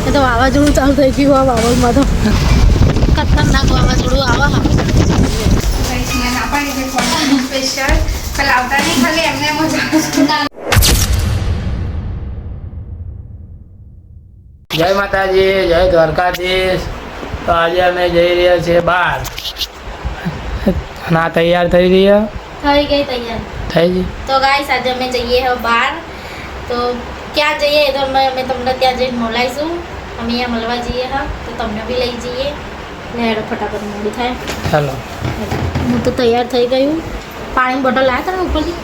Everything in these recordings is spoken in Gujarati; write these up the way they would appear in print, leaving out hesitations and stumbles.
એ તો વાવાઝોડું ચાલુ થઈ ગયું આ વાવલમાં તો ખતરનાક વાવાઝોડું આવા હા સ્પેશિયલ કલ આવતા નહીં ખાલી એમને મજા જય માતાજી જય દ્વારકાધીશ તો આજે અમે જઈ રહ્યા છીએ બહાર ના તૈયાર થઈ રહ્યા થઈ ગઈ તૈયાર થઈ ગઈ તો ગાઈસ આજે અમે જઈએ હવે બહાર તો ક્યાં જઈએ તો અમે તમને ત્યાં જઈને મળાઈશું અમે અહીંયા મળવા જઈએ હા તો તમને બી લઈ જઈએ ને હેડો ફટાફટ મોડું થાય ચાલો હું તો તૈયાર થઈ ગયું પાણીની બોટલ લાવ્યા તમે ઉપરથી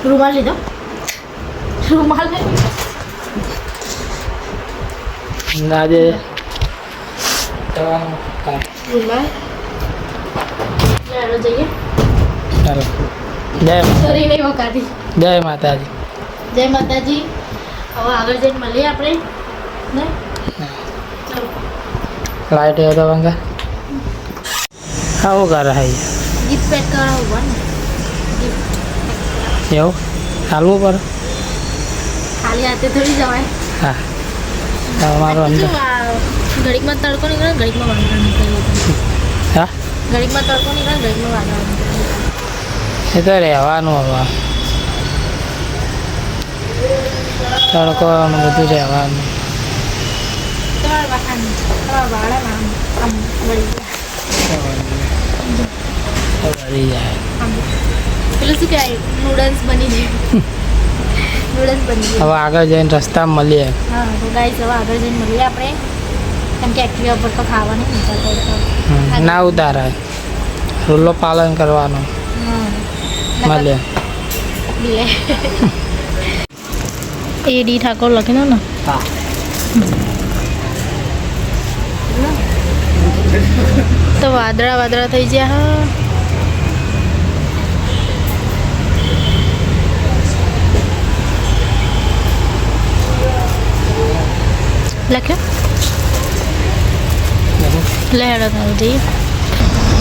રૂમાલ લીધો રૂમાલ આજે રૂમાલ હેડો જઈએ ચાલો જય સોરી નહીં વકાતી જય માતાજી જય માતાજી હવે આગળ જઈને મળીએ આપણે ને લાઈટ है तो बंगा हाँ वो कर रहा है ગિફ્ટ પેક કરાવવા ને એવું ચાલવું પર ખાલી હાથે થોડી જવાય હા તમારો અંદર ઘડીકમાં તડકો નીકળે ઘડીકમાં વાંદરા નીકળે હા ઘડીકમાં તડકો નીકળે ઘડીકમાં વાંદરા નીકળે એ તો રહેવાનું હવે તડકો બધું રહેવાનું તમારા વાખાની તમારા વાળામાં આમ વળી વળી જાય આમ પેલું શું કહેવાય નૂડલ્સ બની જાય નૂડલ્સ બની જાય હવે આગળ જઈને રસ્તામાં મળીએ હા તો ગાઈસ હવે આગળ જઈને મળીએ આપણે કેમ કે એક્ટિવા પર તો ખાવાની મજા ના ઉતારાય રૂલો પાલન કરવાનું મળીએ લે એ ડી ઠાકોર લખીને ને હા તો વાદળા થઈ ગયા હા લખ્યો લે હેડો થાય જઈએ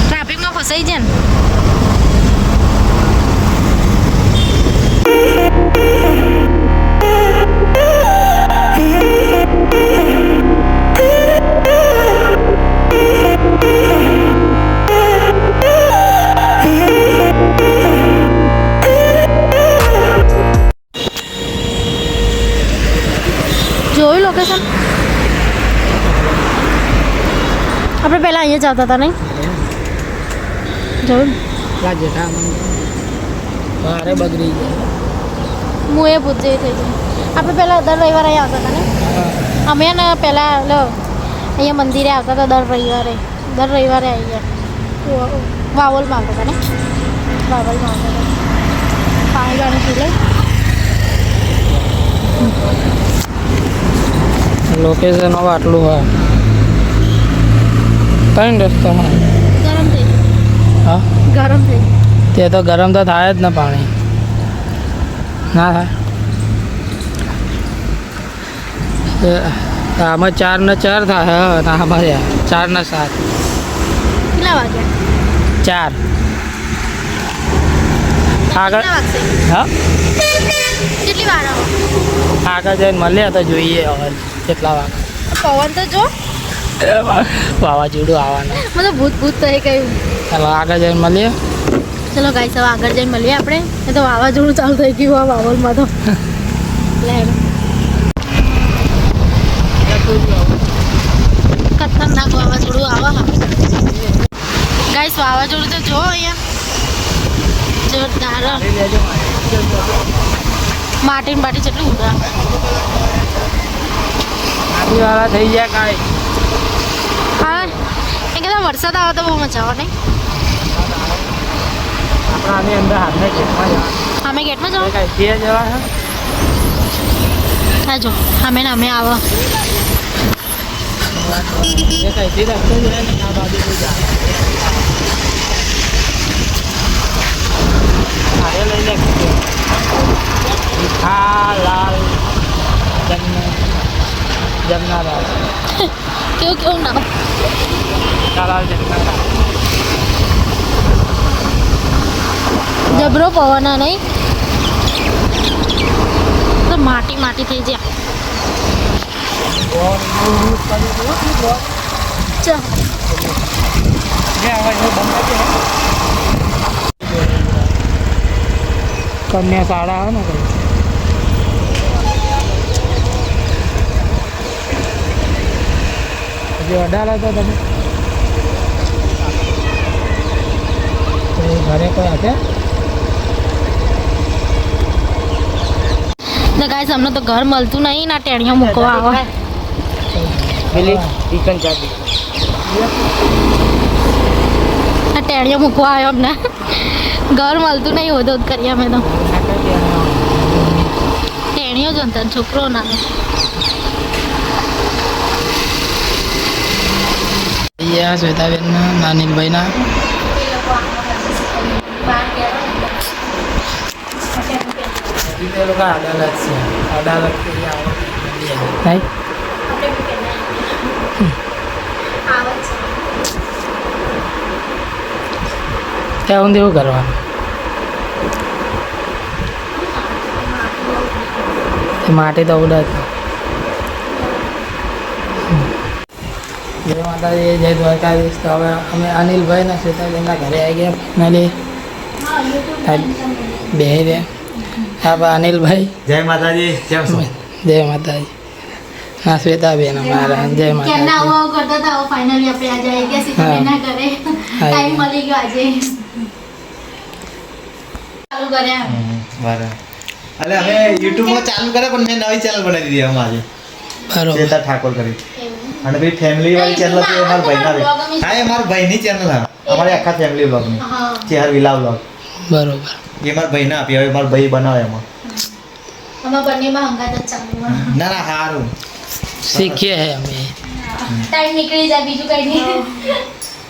ટ્રાફિકમાં ફસાઈ જાય ને જોયું લોકેશન આપણે પહેલાં અહીંયા જ આવતા હતા નહીં જોયું જેઠા મારે બગડી ગયા હું એ પૂછે થઈ ગઈ આપણે પહેલાં દર રવિવારે અહીંયા આવતા હતા ને અમે ને પહેલાં અહીંયા મંદિરે આવતા હતા દર રવિવારે અહીંયા વાવલમાં આવતા હતા ને વાવલમાં આવતા હતા પાણી ગાણી પી લે લોકેશન હવે આટલું હોય કઈ રસ્તામાં ગરમ થઈ હા ગરમ થઈ તે તો ગરમ તો થાય જ ને પાણી ના થાય આમાં 4 ને 4 થાય હા અમારે 4 ને 7 કેટલા વાગ્યા 4 આગળ વાગશે હા કેટલી વાર આવો આગળ જઈને મળીએ તો જોઈએ હવે કેટલા વાગે પવન તો જો વાવાઝોડું આવવાનું મને ભૂત થઈ ગયું ચાલો આગળ જઈને મળીએ ચલો ગાઈસ હવે આગળ જઈને મળીએ આપણે એ તો વાવાઝોડું ચાલુ થઈ ગયું આ વાવલમાં તો ખતરનાક વાવાઝોડું આવા હા ગાઈસ વાવાઝોડું તો જો અહીંયા જોરદાર માટીન બાટી જેટલું ઉડા વાળા થઈ ગયા કાંઈ હા એ કદાચ વરસાદ આવે તો બહુ મજા આવે નહીં આપણા આની અંદર હાથને ગેટમાં જવા અમે ગેટમાં જાઓ કાંઈ તે જવા છે હા જો અમે ને અમે આવો એ કઈથી રસ્તો જાય ને આ બાજુ કોઈ જાય મારે લઈ લે મીઠા લાલ જમનાલાલ કેવું નામ લાલ જમનાલાલ જબરો પવન નહીં તો માટી માટી થઈ જાય ચાલ કન્યા શાળા આવે ને હજી અડાલા હતા તમે ઘરે કોઈ હશે તો ગાઈસ અમને તો ઘર મળતું નહીં ના ટેણીઓ મૂકવા આવે ટેણીઓ મૂકવા આવ્યો અમને ઘર મળતું નહીં હોતો જ કરીએ અમે તો ટેણીઓ જ હતા છોકરો ના શ્વેતાબેનના નાનીલભાઈના લોકો અડાલત છે અડાલત ત્યાં ઊંધી એવું કરવાનું માટી તો ઉડા જય માતાજી જય દ્વારકાધીશ તો હવે અમે અનિલભાઈ ને શ્વેતાબેનના ઘરે આવી ગયા ફાઇનલી બે રહ્યા હા ભાઈ અનિલભાઈ જય માતાજી કેમ છો જય માતાજી હા શ્વેતાબેન અમારા જય માતાજી કરતા હતા ફાઇનલી આપણે આજે આવી ગયા સીતાબેનના ઘરે ટાઈમ મળી ગયો આજે ચાલુ કર્યા બરાબર અલે અમે YouTube માં ચાલુ કરે પણ મેં નવી ચેનલ બનાવી દીધી અમે આજે બરોબર ચેતા ઠાકોર કરી અને ભાઈ ફેમિલી વાળી ચેનલ છે મારા ભાઈના હા એ મારા ભાઈની ચેનલ હા અમારી આખા ફેમિલી બ્લોગ ની ચેહર વિલા બ્લોગ બરોબર એ મારા ભાઈના આપી હવે મારા ભાઈ બનાવે એમાં અમે બંનેમાં હંગાત જ ચાલુ ના ના હારું શીખીએ હે અમે ટાઈમ નીકળી જાય બીજું કઈ નહીં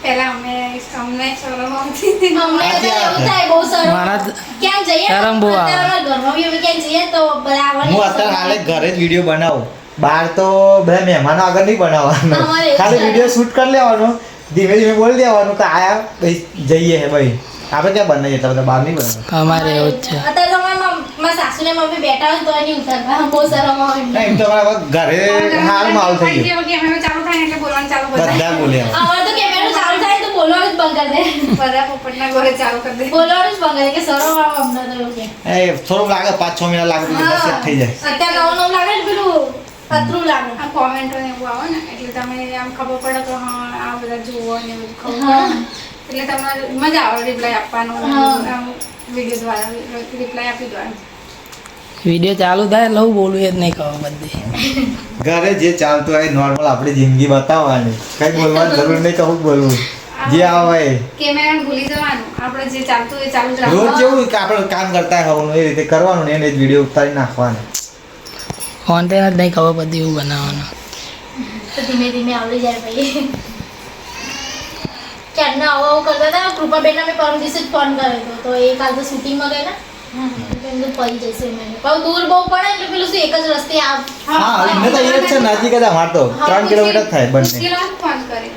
પહેલા અમને શરમ આવતી હતી. અમને તો એવું થાય બહુ શરમ મારા ક્યાં જઈએ શરમ બહુ આવે. અત્યારે અમારા ઘરમાં બી અમે ક્યાંક જઈએ તો બધા આવવાની હું અત્યારે હાલે ઘરે જ વિડીયો બનાવું બહાર તો બધા મહેમાનો આગળ નહીં બનાવવાનું અમારે એવું ખાલી છે. વિડીયો શૂટ કરી લેવાનો ધીમે ધીમે બોલી દેવાનું કે આયા ભાઈ જઈએ હે ભાઈ આપણે ક્યાં બનાવીએ એટલા બધા બહાર નહીં બનાવતા અમારે એવું જ છે અત્યારે તો મારા સાસુને મમ્મી બેઠા હોય તો નહીં ઉતારવા બહુ શરમ આવે ના એમ તો અમારા ઘરે હાલ માલ થઈ ગયો કેમેરો ચાલુ થાય એટલે બોલવાનું ચાલુ કરી દે. બધા બોલ્યા અમારે તો કેમેરો ચાલુ થાય તો બોલવાનું જ બંધ કરી દે બધા પોપટના ઘરે ચાલુ કરી દે. બોલવાનું જ બંધ કરી દે કે શરમ આવે અમને તો એવું કે એ થોડુંક લાગે 5-6 મિનિટ લાગે તો સેટ થઈ જાય અત્યારે નવું નવું લાગે ને પેલું અતરું લાગે આ કોમેન્ટો ને એવું આવે ને એટલે તમે આમ ખબર પડે કે હા આ બધા જુઓ ને બધું ખબર હા. પડે એટલે તમારે મજા આવે રિપ્લાય આપવાનો હા. આમ વિડીયો દ્વારા રિપ્લાય આપી દેવાનો. વિડીયો ચાલુ થાય લઉં બોલવું એ જ નહીં ખબર બધી ઘરે જે ચાલતું હોય નોર્મલ આપણી જિંદગી બતાવવાની કઈ બોલવાની જરૂર નહીં કહું બોલવું જે આવે એ. કેમેરાને ભૂલી જવાનું આપણે જે ચાલતું હોય એ ચાલુ જ રોજ રાખવાનું. જેવું કે આપણે કામ કરતા હોવાનું એ રીતે કરવાનું ને એને જ વિડીયો ઉતારી નાખવાનો કોન્ટેન્ટ જ નહીં ખબર બધી એવું બનાવવાનું તો ધીમે ધીમે આવડી જાય ભાઈ ક્યારના આવું આવું કરતા હતા કૃપાબેનને મેં પરમ દિવસે જ ફોન કર્યો હતો તો એ કાલ તો શૂટિંગમાં ગયેલા એમ તો પડી જશે મને પણ દૂર બહુ પડે એટલે પેલું શું એક જ રસ્તે આવ હા એમને તો એ જ છે નજીક જ અમાર તો 3 કિલોમીટર થાય બંને મુશ્કેલ ફોન કરે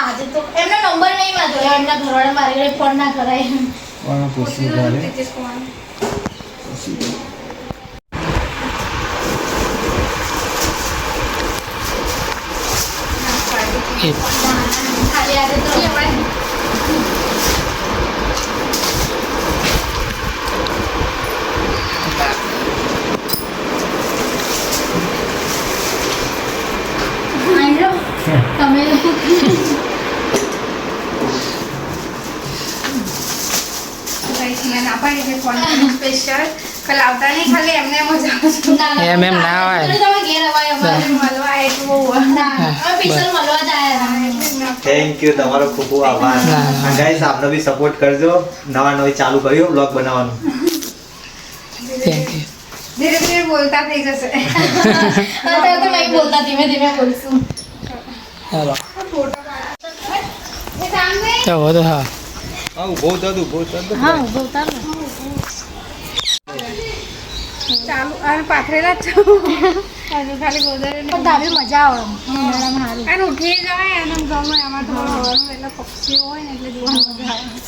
આજે તો એમનો નંબર નહીં માં જોયો એમના ઘરવાળા મારી ઘરે ફોન ના કરાય પણ પૂછવું પડે તેજસ કુમાર. ખાલી આજે તો તમે મેં ના પાડી કે ફોન સ્પેશિયલ કાલ આવતા નહીં ખાલી એમને એમ જ આવશું. એમ એમ ના હોય. તમે ઘેર અવાય અમારે મળવા એટલું બહુ ના અમે પિક્ચર મળવા જ આયા થેન્ક યુ તમારો ખૂબ ખૂબ આભાર ના. અને ગાઈસ આપને બી સપોર્ટ કરજો નવી ચાલુ કર્યું બ્લોગ બનાવવાનું થેન્ક યુ ધીરે ધીરે બોલતા થઈ જશે. અત્યારે તો નહીં બોલતા ધીમે ધીમે બોલશું ચાલો એ સામે તો વધુ હા બહુ થતું હા બોલતા ને ચાલુ અને પાથરેલા જ છું. હજુ ખાલી ગોદરે પણ ધાબી મજા આવે ઉનાળામાં સારું અને ઉઠી જવાય અને ગમે આમાં તો હવાનું એટલે પક્ષીઓ હોય ને એટલે જોવાનું મજા આવે.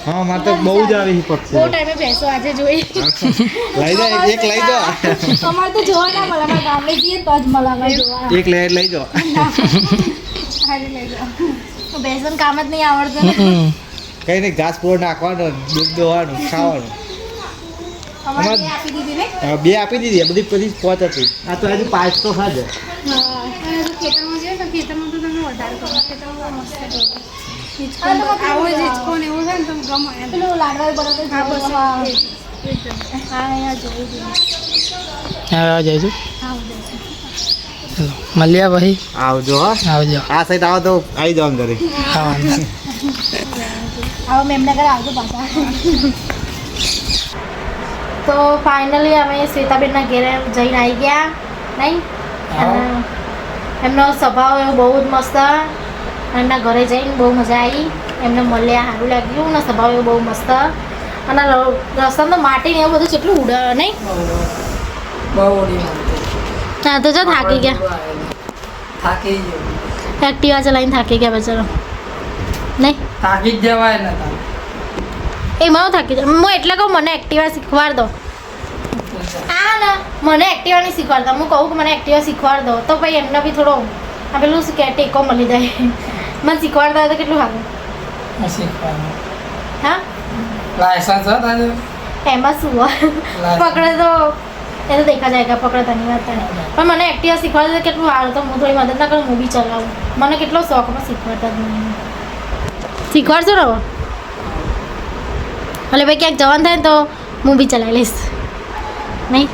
હા મારે તો બહુ જ આવી પક્ષી બહુ ટાઈમે ભેંસો આજે જોઈ લઈ જાઓ એક લઈ જાઓ અમારે તો જોવા ના મળે અમારે ગામડે જઈએ તો જ મળે અમારે જોવા એક લઈ જાઓ હારી લઈ જાઓ. ભેંસોને કામ જ નહીં આવડતું ને કઈ નહીં ઘાસ પૂરો નાખવાનો દૂધ દોવાનું ખાવાનું અમારે બે આપી દીધી ને. હા, 2 આપી દીધી આ બધી પછી 5 હતી આ તો હજુ 5 તો ખાજે અને જો ખેતરમાં જઈએ તો ખેતરમાં તો તમે વધારે કરો. ખેતરમાં બહુ મસ્ત કરો. આવો જ હિંચકો ને એવું છે ને તમે ગમે એમ. પેલું લાડવા બનાવતો હા, બસ હા એ જ. એકદમ. અહીંયા જોઈ દીધું હવે જઈશું હા જઈશું. ચલો મળ્યા ભાઈ આવજો હા આવજો આ સાઈડ આવો તો આવી જવાનું ઘરે હા વાંધો નહીં. હવે મેમના ઘરે આવજો પાછા તો ફાઇનલી અમે શ્વેતાબેનના ઘરે જઈને આવી ગયા નહીં અને એમનો સ્વભાવ એવો બહુ જ મસ્ત એમના ઘરે જઈને બહુ મજા આવી એમને મળ્યા સારું લાગ્યું ને સ્વભાવ એવો બહુ મસ્ત અને રસ્તામાં તો માટી ને એવું બધું કેટલું ઉડે નહીં બહુ ઓડી હા તો જો થાકી ગયા થાકી ગયો એક્ટિવા ચલાવીને થાકી ગયા બચારો નહીં થાકી જ જવાય ને તારે. એમાં હું થાકી જાઉં હું એટલે કહું મને એક્ટિવા શીખવાડ દો આ ને મને એક્ટિવા નહીં શીખવાડતા હું કહું કે મને એક્ટિવા શીખવાડ દો તો ભાઈ એમને બી થોડો આ પેલું શું કે ટેકો મળી જાય મને શીખવાડતા હોય તો કેટલું સારું હું શીખવાનું હા લાયસન્સ હતો તારે એમાં શું હોય પકડે તો એ તો દેખા જાય પકડતાની વાત નહીં પણ મને એક્ટિવા શીખવાડે તો કેટલું સારું તો હું થોડી મદદ ના કરું હું બી ચલાવું મને કેટલો શોખ પણ શીખવાડતા જ નહીં શીખવાડશો ને હવે એટલે ભાઈ ક્યાંક જવાનું થાય ને તો હું બી ચલાવી લઈશ નહીં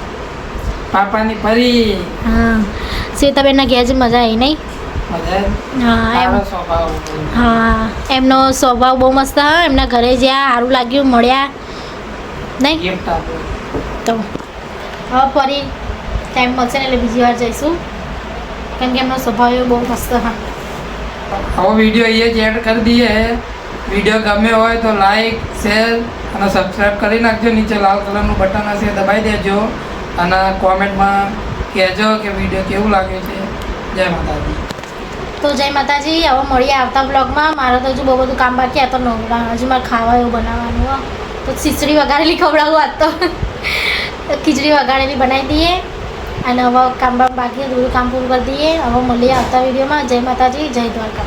પાપાની પરી હા શ્વેતાબેનના ઘેર જ મજા આવી નહીં મજા હા એમ તારો સ્વભાવ હા એમનો સ્વભાવ બહુ મસ્ત હા એમના ઘરે જ્યાં સારું લાગ્યું મળ્યા નહીં ગિફ્ટ આપ્યો તો હવે ફરી ટાઈમ મળશે ને એટલે બીજી વાર જઈશું કેમ કે એમનો સ્વભાવ એવો બહુ મસ્ત હા હવે વિડીયો એ જ એડ કરી દઈએ વિડીયો ગમે હોય તો લાઈક શેર અને સબસ્ક્રાઈબ કરી નાખજો નીચે લાલ કલરનું બટન હશે એ દબાવી દેજો અને કોમેન્ટમાં કહેજો કે વિડીયો કેવું લાગ્યું છે જય માતાજી તો જય માતાજી હવે મળીએ આવતા બ્લોગમાં મારે તો હજુ બહુ બધું કામ બાકી આ તો નવરા હજુ મારે ખાવા એવું બનાવવાનું હો તો ખીચડી વઘારેલી ખવડાવું આજ તો ખીચડી વઘારેલી બનાવી દઈએ અને હવે કામ બાકી બધું કામ પૂરું કરી દઈએ હવે મળીએ આવતા વિડીયોમાં જય માતાજી જય દ્વારકા